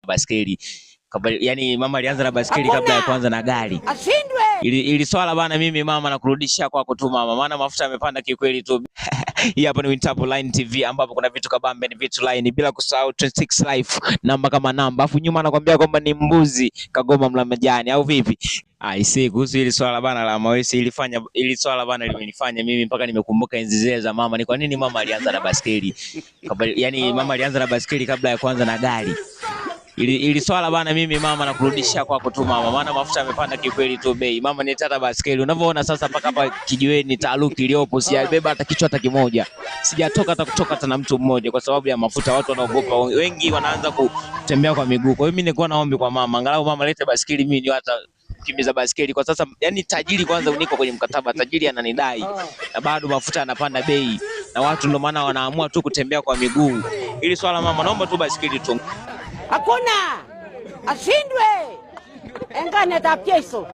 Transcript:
baskeli. Yani mama alianza na baskeli kabla ya kuanza na gari. Ashindwe. Ili swala bana, mimi mama nakurudishia kwako tu mama, maana mafuta yamepanda kikweli tu. Hii hapa ni Wintapo Line TV ambapo kuna vitu kabambe, ni vitu line, bila kusahau 26 life namba kama namba, afu nyuma anakuambia kwamba ni mbuzi kagoma mla majani au vipi? Aisee, kuhusu hili swala bana la Mawesi, ili swala bana limenifanya mimi mpaka nimekumbuka enzi zile za mama. Ni kwa nini mama alianza na baskeli? Yani mama alianza na baskeli kabla ya kuanza na gari. Ili swala bana, mimi mama nakurudishia kwako tu mama, maana mafuta yamepanda kikweli tu bei. Mama ni tata baskeli. Unavyoona sasa mpaka hapa kijiweni taaluki iliyopo, sijabeba hata kichwa hata kimoja. Sijatoka hata kutoka hata na mtu mmoja kwa sababu ya mafuta. Watu wanaogopa, wengi wanaanza kutembea kwa miguu. Kwa hiyo mimi nilikuwa naombi kwa mama, angalau mama lete baskeli, mimi ni hata kukimbiza baskeli kwa sasa. Yani tajiri kwanza uniko kwenye mkataba, tajiri ananidai na bado mafuta yanapanda bei, na watu ndio maana wanaamua tu kutembea kwa miguu. Ili swala mama, naomba tu baskeli tu. Hakuna. Ashindwe. Engane tapieso.